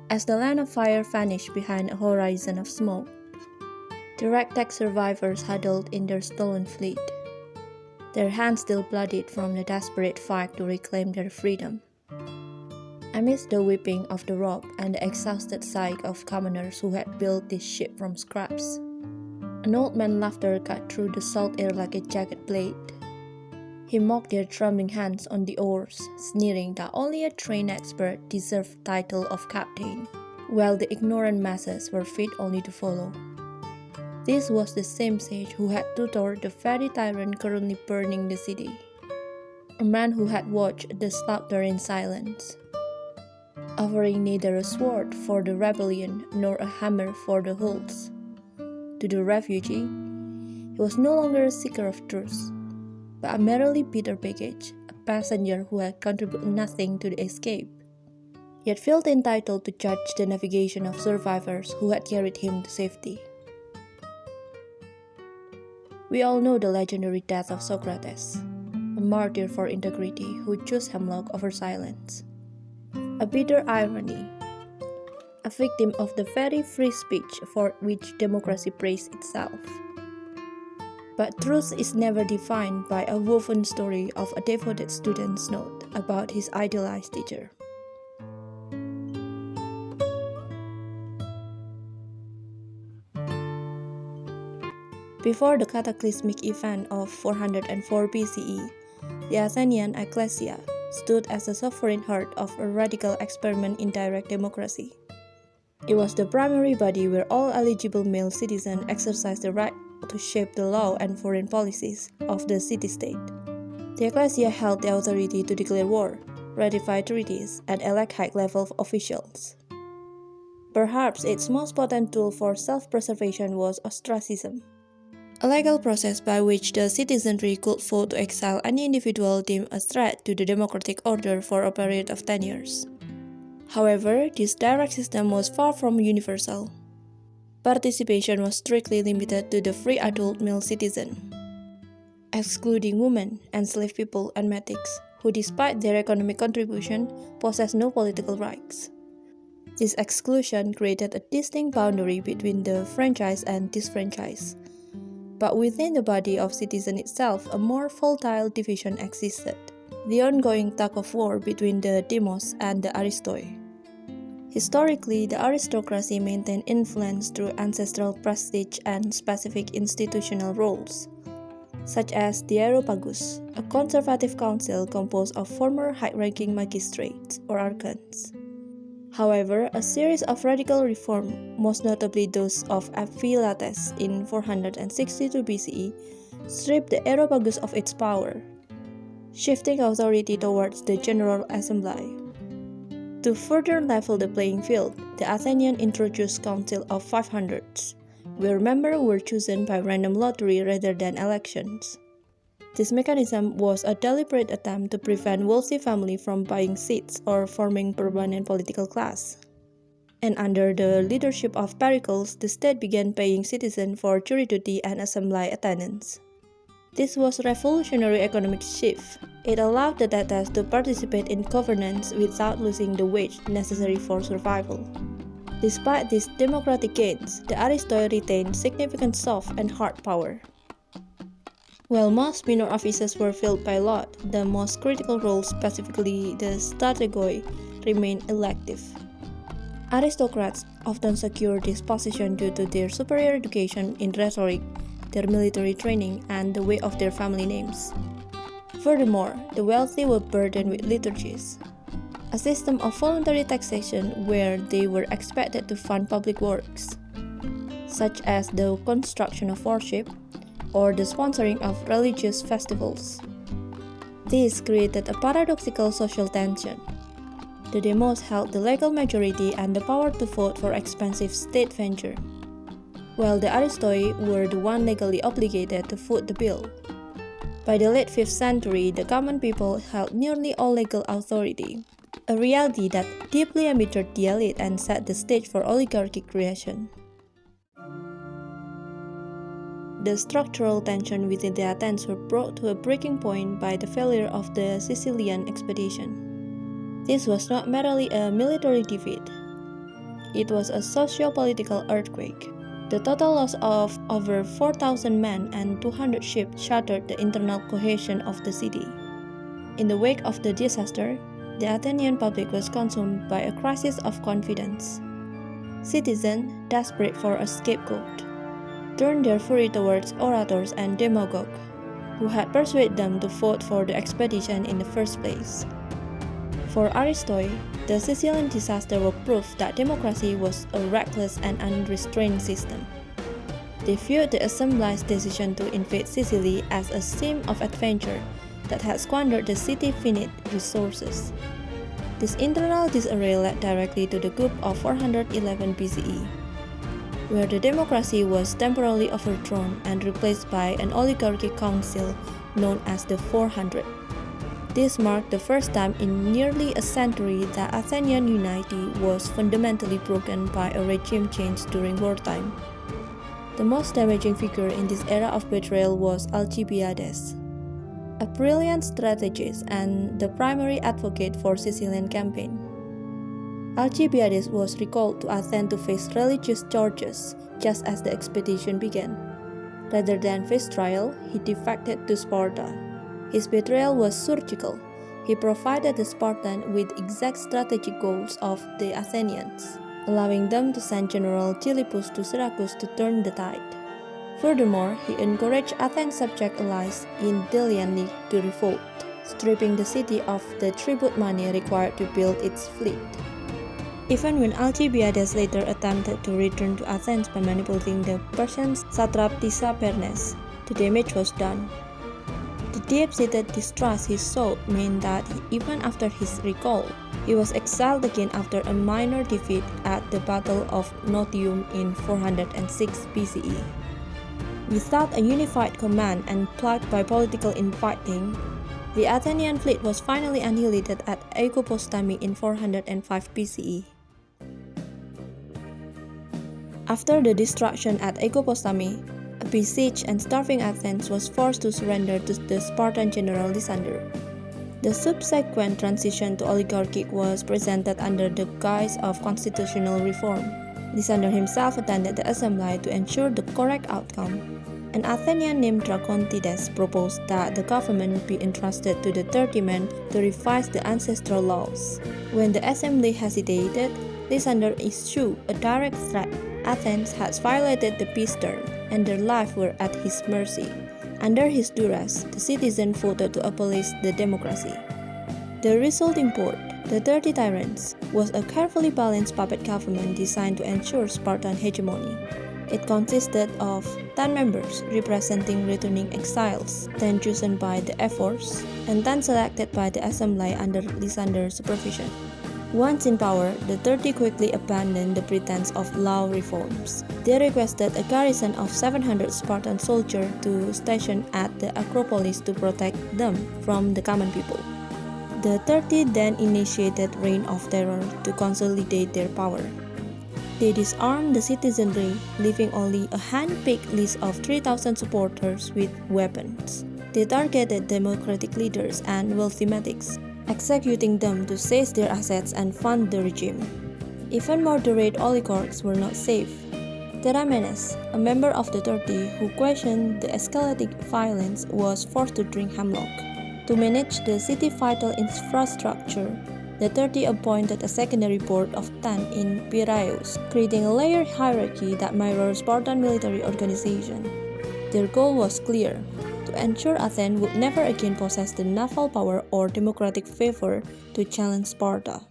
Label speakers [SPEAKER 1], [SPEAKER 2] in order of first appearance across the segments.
[SPEAKER 1] as the land of fire vanished behind a horizon of smoke. The ragtag survivors huddled in their stolen fleet, their hands still bloodied from the desperate fight to reclaim their freedom. Amidst the whipping of the rope and the exhausted sight of commoners who had built this ship from scraps, an old man's laughter cut through the salt air like a jagged blade. He mocked their trembling hands on the oars, sneering that only a trained expert deserved the title of captain, while the ignorant masses were fit only to follow. This was the same sage who had tutored the very tyrant currently burning the city, a man who had watched the slaughter in silence, offering neither a sword for the rebellion nor a hammer for the hulks. To the refugee, he was no longer a seeker of truth, but a merely bitter baggage, a passenger who had contributed nothing to the escape, yet felt entitled to judge the navigation of survivors who had carried him to safety. We all know the legendary death of Socrates, a martyr for integrity who chose hemlock over silence. A bitter irony, a victim of the very free speech for which democracy praised itself. But truth is never defined by a woven story of a devoted student's note about his idealized teacher. Before the cataclysmic event of 404 BCE, the Athenian ecclesia stood as the sovereign heart of a radical experiment in direct democracy. It was the primary body where all eligible male citizens exercised the right to shape the law and foreign policies of the city-state. The ecclesia held the authority to declare war, ratify treaties, and elect high-level officials. Perhaps its most potent tool for self-preservation was ostracism, a legal process by which the citizenry could vote to exile any individual deemed a threat to the democratic order for a period of 10 years. However, this direct system was far from universal. Participation was strictly limited to the free adult male citizen, excluding women, enslaved people, and metics, who despite their economic contribution, possessed no political rights. This exclusion created a distinct boundary between the franchised and disfranchised. But within the body of citizens itself, a more volatile division existed, the ongoing tug-of-war between the demos and the aristoi. Historically, the aristocracy maintained influence through ancestral prestige and specific institutional roles, such as the Areopagus, a conservative council composed of former high-ranking magistrates or archons. However, a series of radical reforms, most notably those of Aeschylus in 462 BCE, stripped the Areopagus of its power, shifting authority towards the General Assembly. To further level the playing field, the Athenian introduced Council of 500s, where members were chosen by random lottery rather than elections. This mechanism was a deliberate attempt to prevent wealthy families from buying seats or forming permanent political class. And under the leadership of Pericles, the state began paying citizens for jury duty and assembly attendance. This was a revolutionary economic shift. It allowed the debtors to participate in governance without losing the wage necessary for survival. Despite these democratic gains, the aristoi retained significant soft and hard power. While most minor offices were filled by lot, the most critical roles, specifically the strategoi, remained elective. Aristocrats often secured this position due to their superior education in rhetoric, their military training, and the weight of their family names. Furthermore, the wealthy were burdened with liturgies, a system of voluntary taxation where they were expected to fund public works, such as the construction of worship or the sponsoring of religious festivals. This created a paradoxical social tension. The demos held the legal majority and the power to vote for expensive state venture, while the aristoi were the one legally obligated to foot the bill. By the late 5th century, the common people held nearly all legal authority, a reality that deeply embittered the elite and set the stage for oligarchic creation. The structural tension within the Athens were brought to a breaking point by the failure of the Sicilian expedition. This was not merely a military defeat. it was a socio-political earthquake. The total loss of over 4,000 men and 200 ships shattered the internal cohesion of the city. In the wake of the disaster, the Athenian public was consumed by a crisis of confidence. Citizens, desperate for a scapegoat, turned their fury towards orators and demagogues who had persuaded them to vote for the expedition in the first place. For Aristotle, the Sicilian disaster was proof that democracy was a reckless and unrestrained system. They viewed the Assembly's decision to invade Sicily as a scheme of adventure that had squandered the city's finite resources. This internal disarray led directly to the coup of 411 BCE, where the democracy was temporarily overthrown and replaced by an oligarchic council known as the 400. This marked the first time in nearly a century that Athenian unity was fundamentally broken by a regime change during wartime. The most damaging figure in this era of betrayal was Alcibiades, a brilliant strategist and the primary advocate for Sicilian campaign. Alcibiades was recalled to Athens to face religious charges just as the expedition began. Rather than face trial, he defected to Sparta. His betrayal was surgical. He provided the Spartans with exact strategic goals of the Athenians, allowing them to send General Philippus to Syracuse to turn the tide. Furthermore, he encouraged Athens' subject allies in Delian to revolt, stripping the city of the tribute money required to build its fleet. Even when Alcibiades later attempted to return to Athens by manipulating the Persian satrap Tissaphernes, the damage was done. The deep-seated distrust he sowed meant that even after his recall, he was exiled again after a minor defeat at the Battle of Notium in 406 BCE. Without a unified command and plagued by political infighting, the Athenian fleet was finally annihilated at Aegopostami in 405 BCE. After the destruction at Aegopostami, a besieged and starving Athens was forced to surrender to the Spartan general Lysander. The subsequent transition to oligarchy was presented under the guise of constitutional reform. Lysander himself attended the assembly to ensure the correct outcome. An Athenian named Dracontides proposed that the government be entrusted to the 30 men to revise the ancestral laws. When the assembly hesitated, Lysander issued a direct threat. Athens has violated the peace term, and their lives were at his mercy. Under his duress, the citizens voted to abolish the democracy. The resulting board, the 30 Tyrants, was a carefully balanced puppet government designed to ensure Spartan hegemony. It consisted of 10 members representing returning exiles, 10 chosen by the ephors, and 10 selected by the assembly under Lysander's supervision. Once in power, the 30 quickly abandoned the pretense of law reforms. They requested a garrison of 700 Spartan soldiers to station at the Acropolis to protect them from the common people. The 30 then initiated reign of terror to consolidate their power. They disarmed the citizenry, leaving only a hand-picked list of 3,000 supporters with weapons. They targeted democratic leaders and wealthy medics, executing them to seize their assets and fund the regime. Even moderate oligarchs were not safe. Theramenes, a member of the 30 who questioned the escalating violence, was forced to drink hemlock. To manage the city's vital infrastructure, the 30 appointed a secondary board of 10 in Piraeus, creating a layered hierarchy that mirrored Spartan military organization. Their goal was clear: to ensure Athens would never again possess the naval power or democratic favor to challenge Sparta.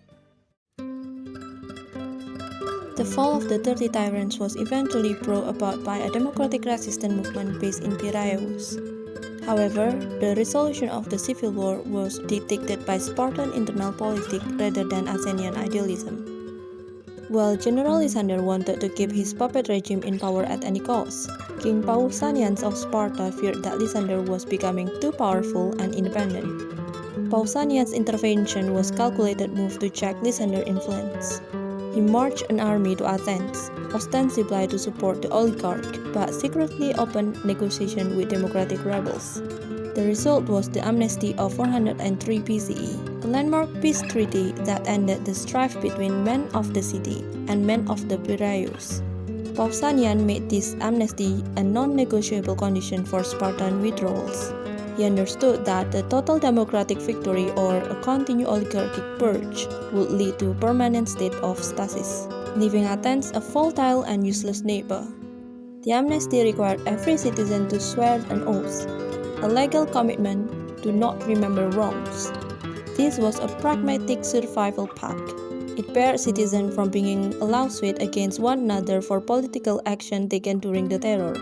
[SPEAKER 1] The fall of the 30 Tyrants was eventually brought about by a democratic resistance movement based in Piraeus. However, the resolution of the civil war was dictated by Spartan internal politics rather than Athenian idealism. While General Lysander wanted to keep his puppet regime in power at any cost, King Pausanias of Sparta feared that Lysander was becoming too powerful and independent. Pausanias' intervention was a calculated move to check Lysander's influence. He marched an army to Athens, ostensibly to support the oligarch, but secretly opened negotiations with democratic rebels. The result was the Amnesty of 403 BCE, a landmark peace treaty that ended the strife between men of the city and men of the Piraeus. Pausanias made this amnesty a non-negotiable condition for Spartan withdrawals. He understood that a total democratic victory or a continued oligarchic purge would lead to a permanent state of stasis, leaving Athens a volatile and useless neighbor. The amnesty required every citizen to swear an oath, a legal commitment to not remember wrongs. This was a pragmatic survival pact. It barred citizens from being a lawsuit against one another for political action taken during the terror.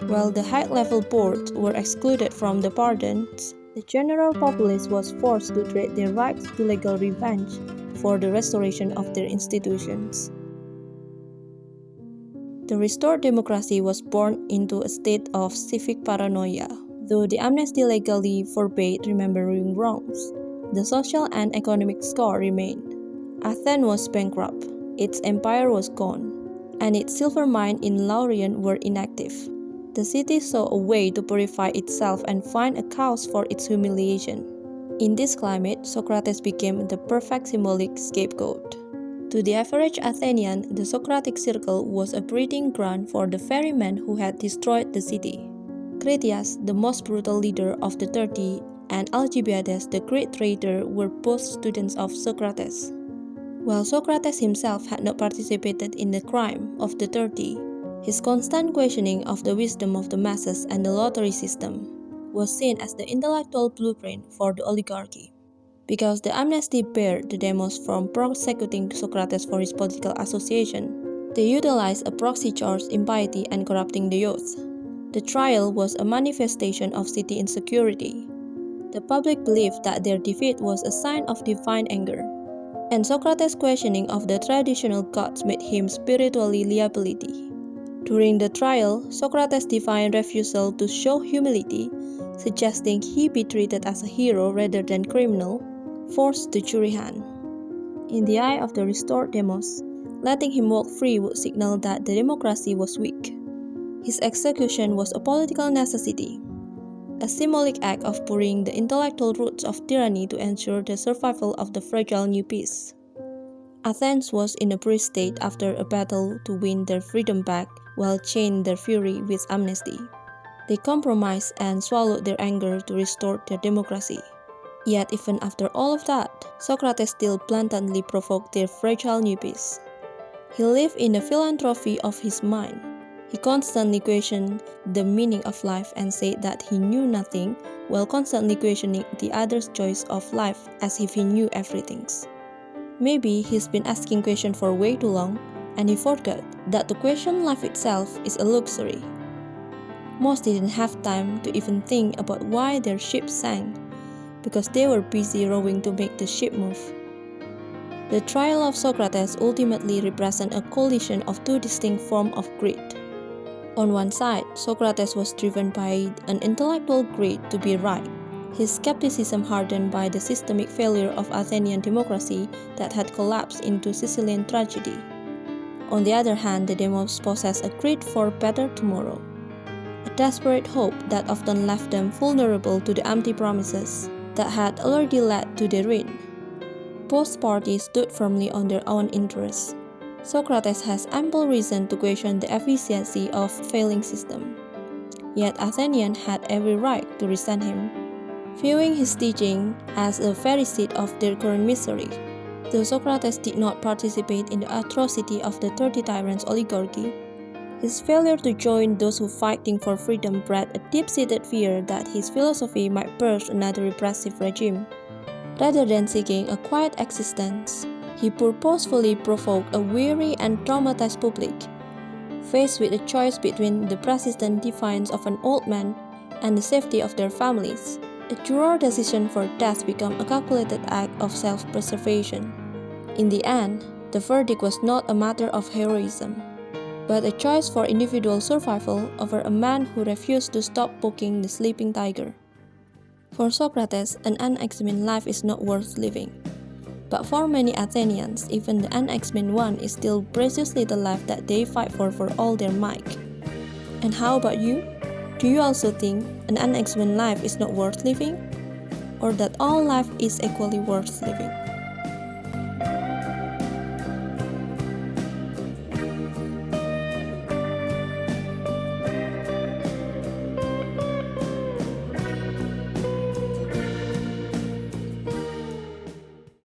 [SPEAKER 1] While the high-level boards were excluded from the pardons, the general populace was forced to trade their rights to legal revenge for the restoration of their institutions. The restored democracy was born into a state of civic paranoia. Though the amnesty legally forbade remembering wrongs, the social and economic score remained. Athens was bankrupt, its empire was gone, and its silver mine in Laurion were inactive. The city saw a way to purify itself and find a cause for its humiliation. In this climate, Socrates became the perfect symbolic scapegoat. To the average Athenian, the Socratic circle was a breeding ground for the very men who had destroyed the city. Critias, the most brutal leader of the 30, and Alcibiades, the great traitor, were both students of Socrates. While Socrates himself had not participated in the crime of the 30, his constant questioning of the wisdom of the masses and the lottery system was seen as the intellectual blueprint for the oligarchy. Because the amnesty barred the demos from prosecuting Socrates for his political association, they utilized a proxy charge impiety and corrupting the youth. The trial was a manifestation of city insecurity. The public believed that their defeat was a sign of divine anger, and Socrates' questioning of the traditional gods made him spiritually liability. During the trial, Socrates' defiant refusal to show humility, suggesting he be treated as a hero rather than criminal, forced the jury hand. In the eye of the restored demos, letting him walk free would signal that the democracy was weak. His execution was a political necessity, a symbolic act of burying the intellectual roots of tyranny to ensure the survival of the fragile new peace. Athens was in a bruised state after a battle to win their freedom back while chained their fury with amnesty. They compromised and swallowed their anger to restore their democracy. Yet even after all of that, Socrates still blatantly provoked their fragile new peace. He lived in the philanthropy of his mind. He constantly questioned the meaning of life and said that he knew nothing, while constantly questioning the other's choice of life as if he knew everything. Maybe he's been asking questions for way too long, and he forgot that to question life itself is a luxury. Most didn't have time to even think about why their ship sank, because they were busy rowing to make the ship move. The trial of Socrates ultimately represents a collision of two distinct forms of greed. On one side, Socrates was driven by an intellectual greed to be right, his skepticism hardened by the systemic failure of Athenian democracy that had collapsed into Sicilian tragedy. On the other hand, the demos possessed a greed for better tomorrow, a desperate hope that often left them vulnerable to the empty promises that had already led to their ruin. Both parties stood firmly on their own interests. Socrates has ample reason to question the efficiency of failing system. Yet Athenians had every right to resent him, viewing his teaching as a very seed of their current misery. Though Socrates did not participate in the atrocity of the 30 Tyrants oligarchy, his failure to join those who fighting for freedom bred a deep-seated fear that his philosophy might birth another repressive regime. Rather than seeking a quiet existence, he purposefully provoked a weary and traumatized public, faced with a choice between the persistent defiance of an old man and the safety of their families. A juror decision for death became a calculated act of self-preservation. In the end, the verdict was not a matter of heroism, but a choice for individual survival over a man who refused to stop poking the sleeping tiger. For Socrates, an unexamined life is not worth living. But for many Athenians, even the unexamined one is still preciously the life that they fight for all their might. And how about you? Do you also think an unexamined life is not worth living? Or that all life is equally worth living?